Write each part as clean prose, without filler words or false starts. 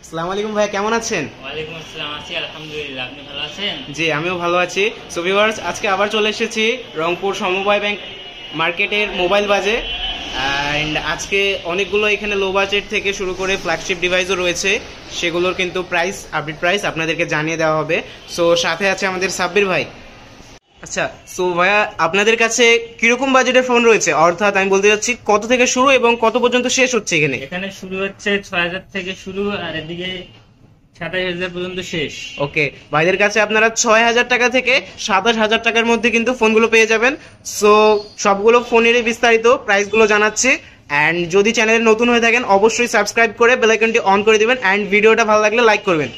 আসসালামু আলাইকুম ভাই, কেমন আছেন? ওয়ালাইকুম আসসালাম, আছি আলহামদুলিল্লাহ। আপনি ভালো আছেন? জি, আমিও ভালো আছি। সো ভিউয়ার্স, আজকে আবার চলে এসেছি রংপুর সমবায় ব্যাংক মার্কেটের মোবাইল বাজে। অ্যান্ড আজকে অনেকগুলো এখানে লো বাজেট থেকে শুরু করে ফ্ল্যাগশিপ ডিভাইসও রয়েছে, সেগুলোর কিন্তু আপডেট প্রাইস আপনাদেরকে জানিয়ে দেওয়া হবে। সো সাথে আছে আমাদের সাব্বির ভাই। আচ্ছা, সো ভাইয়া, আপনাদের কাছে কিরকম বাজেটের ফোন রয়েছে? অর্থাৎ আমি বলতে চাচ্ছি কত থেকে শুরু এবং কত পর্যন্ত শেষ হচ্ছে এখানে? এখানে শুরু হচ্ছে ৬,০০০ থেকে শুরু, আর এদিকে ২৭,০০০ পর্যন্ত শেষ। ওকে, ভাইদের কাছে আপনারা ৬,০০০ টাকা থেকে ২৭,০০০ টাকার মধ্যে কিন্তু ফোনগুলো পেয়ে যাবেন। সো সবগুলো ফোনেরই বিস্তারিত প্রাইসগুলো জানাচ্ছি। অ্যান্ড যদি চ্যানেলে নতুন হয়ে থাকেন অবশ্যই সাবস্ক্রাইব করে বেল আইকনটি অন করে দিবেন। অ্যান্ড ভিডিওটা ভালো লাগলে লাইক করবেন।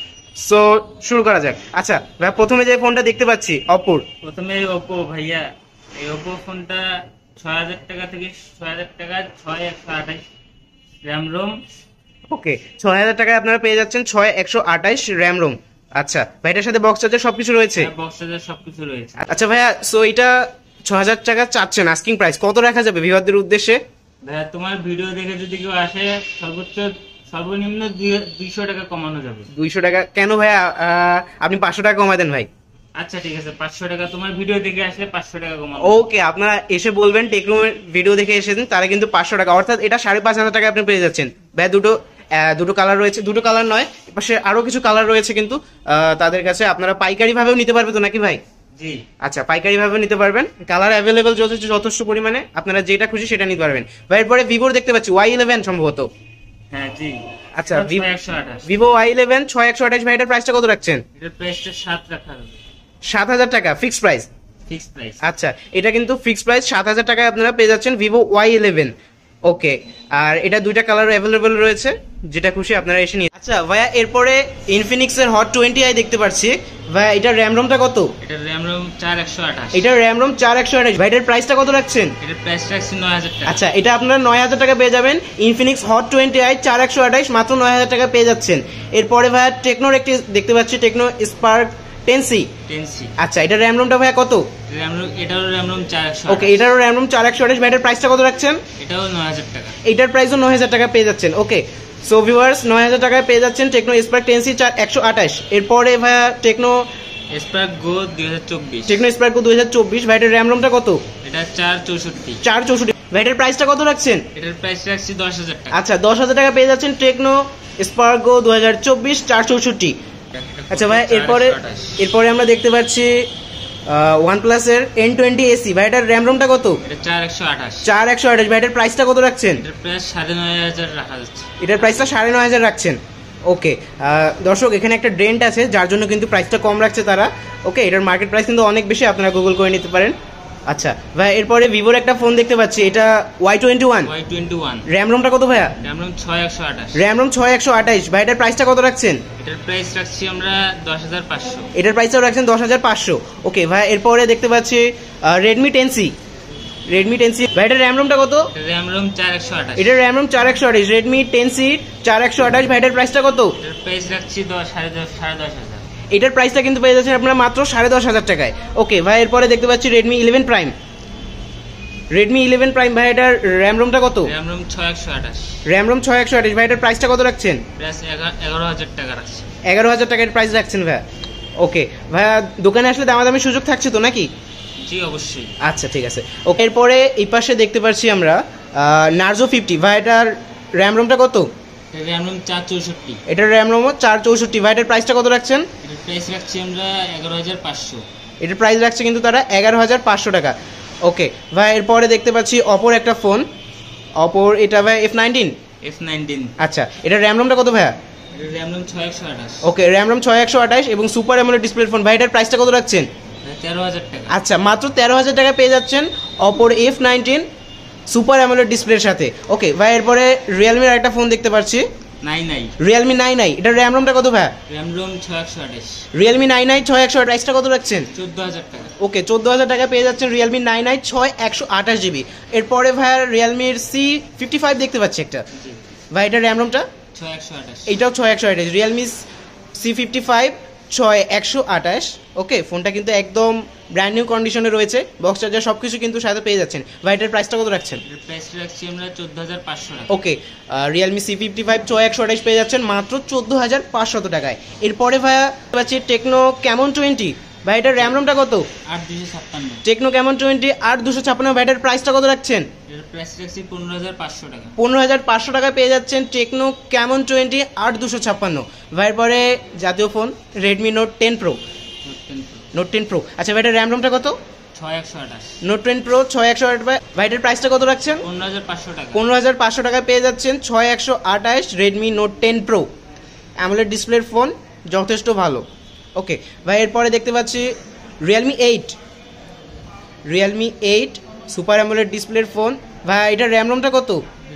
সো শুরু করা যাক। আচ্ছা ভাই, প্রথমে যে ফোনটা দেখতে পাচ্ছি অপোর, প্রথমে ওপো ভাইয়া, এই ওপো ফোনটা ৬,০০০ টাকা থেকে ৬,০০০ টাকা ৬,১২৮ র্যাম রোম। ওকে, ৬,০০০ টাকায় আপনারা পেয়ে যাচ্ছেন ৬,১২৮ র্যাম রোম। আচ্ছা ভাইটার সাথে বক্স চার্জার সবকিছু রয়েছে? বক্স চার্জার সবকিছু রয়েছে। আচ্ছা ভাইয়া, সো এটা ৬,০০০ টাকা চাচ্ছেন, আস্কিং প্রাইস কত রাখা যাবে ভিউয়ারদের উদ্দেশ্যে? ভাইয়া, তোমার ভিডিও দেখে যদি কেউ আসে সর্বনিম্ন ২০০ টাকা কমানো যাবে। ২০০ টাকা কেন ভাইয়া? আপনি ৫০০ টাকা কমাই দেন ভাই। আচ্ছা ঠিক আছে, ৫০০ টাকা, তোমার ভিডিও দেখে আসলে ৫০০ টাকা কমানো। ওকে, আপনারা এসে বলবেন টেকনো ভিডিও দেখে এসেছেন, তারা কিন্তু ৫০০ টাকা, অর্থাৎ এটা ৫,৫০০ টাকা আপনি পেয়ে যাচ্ছেন। ভাই দুটো কালার রয়েছে, দুটো কালার নয়, পাশে আরো কিছু কালার রয়েছে কিন্তু তাদের কাছে। আপনারা পাইকারি ভাবেও নিতে পারবেন তো নাকি ভাই? জি আচ্ছা, পাইকারি ভাবে নিতে পারবেন, কালার অ্যাভেলেবেল যথেষ্ট পরিমাণে, আপনারা যেটা খুশি সেটা নিতে পারবেন। ভাই এরপরে ভিভোর দেখতে পাচ্ছি Y11 সম্ভবত। হ্যাঁ জি। আচ্ছা, ৬,১২৮ ভিভো Y11 ৬,১২৮। ভাই এটার প্রাইসটা কত রাখছেন? এটার প্রাইসটা ৭ রাখা যাবে। ৭,০০০ টাকা ফিক্সড প্রাইস? Fix price. আচ্ছা, এটা কিন্তু ফিক্সড প্রাইস ৭,০০০ টাকায় আপনারা পেয়ে যাচ্ছেন ভিভো Y11। ওকে, আর এটা দুইটা কালার অ্যাভেলেবেল রয়েছে, যেটা খুশি আপনারা এসে নিন। আচ্ছা ভাইয়া, এরপরে ইনফিনিক্সের হট 20i দেখতে পাচ্ছি। ভাইয়া এটার র্যাম রোমটা কত? এটার র্যাম রোম ৪,১২৮। এটার র্যাম রোম ৪,১২৮। ভাই এটার প্রাইসটা কত রাখছেন? এটার প্রাইস রাখছি ৯,০০০ টাকা। আচ্ছা, এটা আপনারা ৯,০০০ টাকা পেয়ে যাবেন। ইনফিনিক্স হট 20i ৪,১২৮ মাত্র ৯,০০০ টাকা পেয়ে যাচ্ছেন। এরপরে ভাইয়া টেকনোর একটি দেখতে পাচ্ছি, টেকনো স্পার্ক 10C। আচ্ছা, এটার র্যাম রোমটা ভাইয়া কত? এটারও র্যাম রোম ৪,১২৮। ওকে, এটারও র্যাম রোম ৪,১২৮। ভাই এটার প্রাইসটা কত রাখছেন? এটাও ৯,০০০ টাকা। এটার প্রাইসও ৯,০০০ টাকা পেয়ে যাচ্ছেন। ওকে, সো ভিউয়ার্স, ৯,০০০ টাকায় পেয়ে যাচ্ছেন টেকনো স্পার্ক 10C ১২৮। এরপরে ভাইয়া টেকনো স্পার্ক গো ২০২৪। Tecno Spark ২০২৪। ভাই এটার র্যাম রোমটা কত? এটা ৪৬৪। ৪৬৪। ভাই এটার প্রাইসটা কত রাখছেন? এটার প্রাইস রাখছি ১০,০০০ টাকা। আচ্ছা, ১০,০০০ টাকা পেয়ে যাচ্ছেন টেকনো স্পার্ক ২০২৪ ৪৬৪। আচ্ছা ভাই, এরপরে আমরা দেখতে পাচ্ছি ওয়ানপ্লাসের N20AC। ভাই এটার র্যাম রোমটা কত? এটা ৪,১২৮। ৪,১২৮। ভাই এটার প্রাইসটা কত রাখছেন? এটার প্রাইস ৯,৫০০ রাখা যাচ্ছে। এটার প্রাইসটা ৯,৫০০ রাখছেন। ওকে, দর্শক এখানে একটা ড্রেন্ট আছে, যার জন্য কিন্তু প্রাইসটা কম রাখছে তারা। ওকে, এটার মার্কেট প্রাইস কিন্তু অনেক বেশি, আপনারা গুগল করে নিতে পারেন। আচ্ছা ভাই, এরপরে ভিভোর একটা ফোন দেখতে পাচ্ছি, এটা Y21। র্যাম রোমটা কত ভাইয়া? RAM ROM ৬,১২৮। RAM ROM ৬,১২৮। ভাই এটার প্রাইসটা কত রাখছেন? এটার প্রাইস রাখছি আমরা ১০,৫০০। এটার প্রাইসটাও রাখছেন 10,৫০০। ওকে ভাই, এরপরে দেখতে পাচ্ছি রেডমি 10C। ভাই এটার র্যাম রোমটা কত? RAM Rome ৪,১২৮। এটার র্যাম রোম ৪,১২৮। Redmi 10C ৪,১২৮। ভাই এটার প্রাইসটা কত? এটার প্রাইস রাখছি ১০,৫০০। এটার প্রাইসটা কিন্তু পেয়ে যাচ্ছেন আপনারা মাত্র ১০,৫০০ টাকায়। ওকে ভাই, এরপরে দেখতে পাচ্ছি রেডমি 11 প্রাইম। ভাই এটার র্যাম রোমটা কত? RAM Rome ৬,১২৮। RAM ROM ৬,১২৮। ভাই এটার প্রাইসটা কত রাখছেন? প্রাইস ১১,০০০ টাকা রাখছি। ১১,০০০ টাকার প্রাইস রাখছেন ভাইয়া। ওকে ভাইয়া, দোকানে আসলে দামাদামি সুযোগ থাকছে তো নাকি? জি অবশ্যই। আচ্ছা ঠিক আছে। ওকে, এরপরে এই পাশে দেখতে পাচ্ছি আমরা নার্জো 50। ভাই এটার র্যাম রোমটা কত? RAM Rome ৪৬৪। এটার র্যাম রোম ৪৬৪। ভাই এটার প্রাইসটা কত রাখছেন? এটার প্রাইস রাখছি আমরা ১১,৫০০। এটার প্রাইস রাখছে কিন্তু তারা ১১,৫০০ টাকা। ওকে ভাই, এরপরে দেখতে পাচ্ছি অপোর একটা ফোন, অপোর এটা ভাই F19। আচ্ছা, এটার র্যাম রোমটা কত ভাইয়া? এটার র্যাম রোম ৬,১২৮। ওকে, র্যাম রোম ৬,১২৮ এবং সুপার অ্যামোলেড ডিসপ্লে ফোন। ভাই এটার প্রাইসটা কত রাখছেন? ১৩,০০০ টাকা। আচ্ছা, মাত্র ১৩,০০০ টাকা পেয়ে যাচ্ছেন অপোর F19 সুপার অ্যামোলেড ডিসপ্লের সাথে। ওকে ভাই, এরপরে রিয়েলমির আরেকটা ফোন দেখতে পাচ্ছি, রিয়েলমি 9i। এটার র্যাম রোমটা কত ভাইয়া? RAM ROM ৬,১২৮। Realme 9i ৬,১২৮। প্রাইসটা কত রাখছেন? ১৪,০০০ টাকা। ওকে, ১৪,০০০ টাকা পেয়ে যাচ্ছেন রিয়েলমি 9i ৬,১২৮ জিবি। এরপরে ভাইয়া রিয়েলমির C55 দেখতে পাচ্ছি একটা। ভাই এটার র্যাম রোমটা? ৬,১২৮। এইটাও ৬,১২৮। Realme C55 6128। ওকে, ফোনটা কিন্তু একদম ব্র্যান্ড নিউ কন্ডিশনে রয়েছে, বক্স চার্জার সব কিছু কিন্তু সাথে পেয়ে যাচ্ছেন। ভাই এটার প্রাইসটা কত রাখছেন? এর প্রাইস রাখছি আমরা 14,500 টাকা। ওকে, রিয়েলমি C55 6128 পেয়ে যাচ্ছেন মাত্র 14,500 টাকায়। এরপরে ভাইয়া পাচ্ছি টেকনো ক্যামন 20। ভাই এটার র্যাম রোমটা কত? 8,256। Techno Camon 20 8,256। ভাই এটার প্রাইসটা কত রাখছেন? এর প্রাইস রাখছি 15,500 টাকা। 15,500 টাকায় পেয়ে যাচ্ছেন টেকনো ক্যামন 20 8,256। ভাইয়ের পরে জাতীয় phone Redmi note 10 pro. Note 10 pro, আচ্ছা ভাই এটার র্যাম রোমটা কত? 6,128। Note 10 pro 6128। ভাই এটার প্রাইসটা কত রাখছেন? 15,500 টাকা। 15,500 টাকায় পেয়ে যাচ্ছেন 6128 রেডমি নোট 10 প্রো। অ্যামোলেড ডিসপ্লের ফোন, যথেষ্ট ভালো। ওকে ভাই, এরপরে দেখতে পাচ্ছি রিয়েলমি 8 সুপার অ্যামোলেড ডিসপ্লের ফোন। ভাই এটার র্যাম রোমটা কত?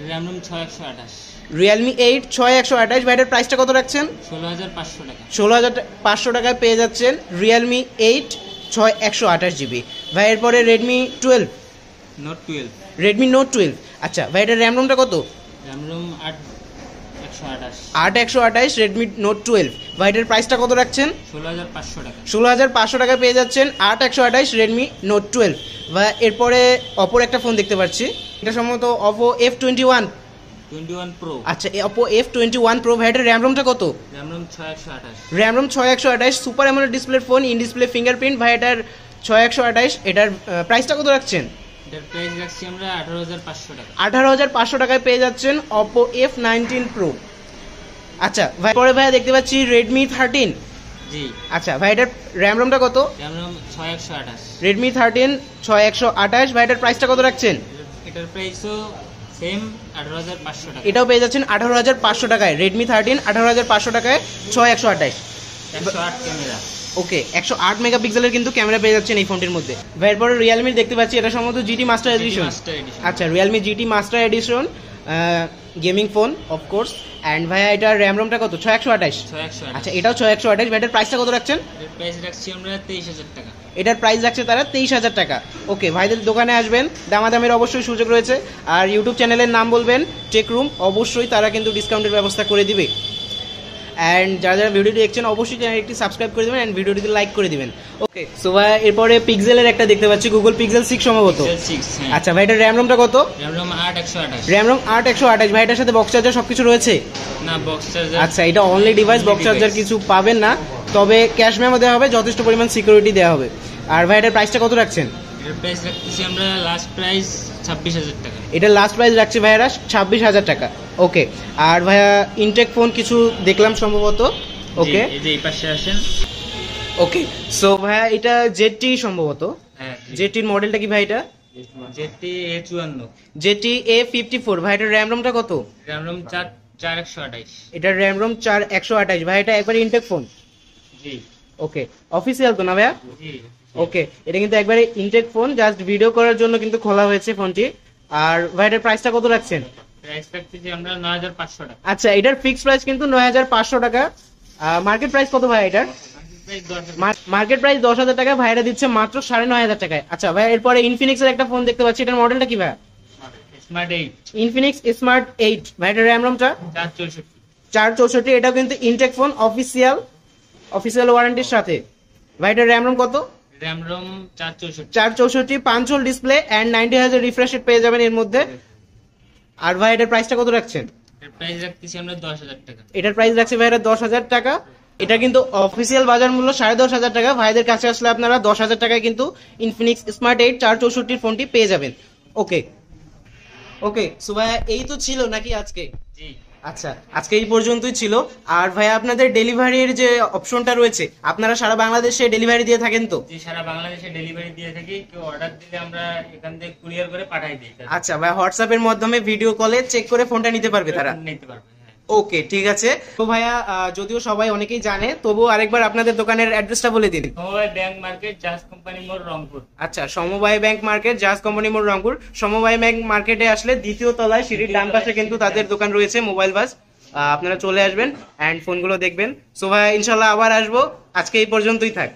RAM Rome 6,128। রিয়েলমি 8 6128। ভাই এটার প্রাইসটা কত রাখছেন? 16,500 টাকা। 16,500 টাকায় পেয়ে যাচ্ছেন রিয়েলমি 8 6128 জিবি। ভাই এরপরে রেডমি নোট 12। আচ্ছা ভাই এটার র্যাম রোমটা কত? RAM Rome 8,128। 8128 Redmi note 12। ভাই এটার প্রাইসটা কত রাখছেন? 16,500 টাকা। 16,500 টাকায় পেয়ে যাচ্ছেন 8128 রেডমি নোট 12। বা এরপরে অপোর একটা ফোন দেখতে পাচ্ছি, এটা সম্ভবত অপো F21 প্রো। আচ্ছা অপো F21 প্রো। ভাই এটার র্যাম রোমটা কত? RAM Rome 6,128। RAM ROM 6128 super AMOLED ডিসপ্লের ফোন, ইন ডিসপ্লে ফিঙ্গারপ্রিন্ট। ভাই এটার 6128। এটার প্রাইসটা কত রাখছেন? এটার প্রাইস রাখছি আমরা 18,500 টাকা। 18,500 টাকায় পেয়ে যাচ্ছেন অপো F19 প্রো। আচ্ছা ভাই পরে ভাই দেখতে পাচ্ছি রেডমি 13। জি। আচ্ছা ভাই এটার র্যাম রোমটা কত? RAM Rome 6,128। রেডমি 13 6128। ভাই এটার প্রাইসটা কত রাখছেন? এটার প্রাইসও সেম 18,500 টাকা। এটাও পেয়ে যাচ্ছেন 18,500 টাকায়। রেডমি 13 18,500 টাকায় 6128। 108 ক্যামেরা। ওকে, 108 মেগাপিক্সেলের কিন্তু ক্যামেরা পেয়ে যাচ্ছেন এই ফোনটির মধ্যে। ভাই এরপরে রিয়েলমি দেখতে পাচ্ছি, এটা সম্ভবত জিটি মাস্টার এডিশন। আচ্ছা realme GT master edition gaming phone of course. And ভাইয়া এটার র্যাম রোমটা কত? 6128। আচ্ছা এটাও 6128। ভাই এটার প্রাইসটা কত রাখছেন? এর প্রাইস রাখছি আমরা 23,000 টাকা। এটার প্রাইস রাখছে তারা 23,000 টাকা। ওকে, ভাইদের দোকানে আসবেন, দামাদামের অবশ্যই সুযোগ রয়েছে। আর ইউটিউব চ্যানেলের নাম বলবেন টেক রুম, অবশ্যই তারা কিন্তু ডিসকাউন্টের ব্যবস্থা করে দিবে। অ্যান্ড যারা যারা ভিডিওটি দেখছেন অবশ্যই চ্যানেলটি সাবস্ক্রাইব করে দেবেন অ্যান্ড ভিডিওটিতে লাইক করে দিবেন। ওকে সো ভাই এরপরে পিক্সেলের একটা দেখতে পাচ্ছি, গুগল পিক্সেল 6 সম্ভবত। আচ্ছা ভাই এটার র্যাম রোমটা কত? RAM Rome 8,128। RAM ROM 8,128। ভাই এটার সাথে বক্স চার্জার সবকিছু রয়েছে? না, বক্স চার্জার। আচ্ছা এটা অনলি ডিভাইস, বক্স চার্জার কিছু পাবেন না, তবে ক্যাশ মেমো দেওয়া হবে, যথেষ্ট পরিমাণ সিকিউরিটি দেওয়া হবে। আর ভাই এটার প্রাইসটা কত রাখছেন? এর প্রাইস রাখতেছি আমরা লাস্ট প্রাইস 26,000 টাকা। এটা লাস্ট প্রাইস রাখছি ভাইয়ারা 26,000 টাকা। ওকে, আর ভাইয়া ইনটেক ফোন কিছু দেখলাম সম্ভবত। ওকে এই যে এই পাশে আসেন। ওকে সো ভাইয়া এটা জেটি সম্ভবত। হ্যাঁ, জেটির মডেলটা কি ভাই? এটা জেটি A54। Jetty A54। ভাই এটার র্যাম রোমটা কত? RAM Rome 4,128। এটার র্যাম রোম 4,128। ভাই এটা একবারে ইনটেক ফোন। জি। ওকে, অফিসিয়াল তো না ভাইয়া? জি। ওকে, এটা কিন্তু একবারে ইনটেক ফোন, জাস্ট ভিডিও করার জন্য কিন্তু খোলা হয়েছে ফোনটি। আর ভাই এটার প্রাইসটা কত রাখছেন? প্রাইস রাখতেছি আমরা 9,500 টাকা। আচ্ছা এটার ফিক্সড প্রাইস কিন্তু 9,500 টাকা। মার্কেট প্রাইস কত ভাই এটার? মার্কেট প্রাইস 10,000 টাকা, ভাইরা দিচ্ছে মাত্র 9,500 টাকায়। আচ্ছা ভাই এরপরে ইনফিনিক্স এর একটা ফোন দেখতে পাচ্ছি, এটার মডেলটা কি ভাই? স্মার্ট 8। Infinix smart 8। ভাই এটার র্যাম রোমটা 464। এটাও কিন্তু ইনটেক ফোন, অফিসিয়াল ওয়ারেন্টির সাথে। ভাই এটার র্যাম রোম কত? RAM ROM 464 5 hole display and 90 hertz refresh rate পেয়ে যাবেন এর মধ্যে। আর ভাই এটার প্রাইসটা কত রাখছেন? এর প্রাইস রাখতেছি আমরা 10,000 টাকা। এটার প্রাইস রাখছি ভাইরা 10,000 টাকা। এটা কিন্তু অফিসিয়াল বাজার মূল্য 10,500 টাকা। ভাইদের কাছে আসলে আপনারা 10,000 টাকায় কিন্তু ইনফিনিক্স স্মার্ট 8 464 ফোনটি পেয়ে যাবেন। ওকে সো ভাইয়া এই তো ছিল নাকি আজকে? জি। আচ্ছা আজকে এই পর্যন্তই ছিল। আর ভাইয়া আপনাদের ডেলিভারির যে অপশনটা রয়েছে, আপনারা সারা বাংলাদেশে ডেলিভারি দিয়ে থাকেন তো? জি, সারা বাংলাদেশে ডেলিভারি দিয়ে থাকি। কেউ অর্ডার দিলে আমরা এখান থেকে কুরিয়ার করে পাঠিয়ে দিই। আচ্ছা ভাই হোয়াটসঅ্যাপের মাধ্যমে ভিডিও কলে চেক করে ফোনটা নিতে পারবে তারা? নিতে পারবে। ওকে ঠিক আছে। তো ভাইয়া যদিও সবাই অনেকেই জানে, তবুও আরেকবার আপনাদের দোকানের অ্যাড্রেসটা বলে দিন। সমবায় ব্যাংক মার্কেট, জাজ কোম্পানি মোড়, রংপুর। আচ্ছা সমবায় ব্যাংক মার্কেট, জাজ কোম্পানি মোড়, রংপুর। সমবায় ব্যাংক মার্কেটে আসলে দ্বিতীয় তলায় সিঁড়ির ডান পাশে কিন্তু তাদের দোকান রয়েছে, মোবাইল বাস। আপনারা চলে আসবেন অ্যান্ড ফোনগুলো দেখবেন। সো ভাই ইনশাল্লাহ আবার আসবো, আজকে এই পর্যন্তই থাক।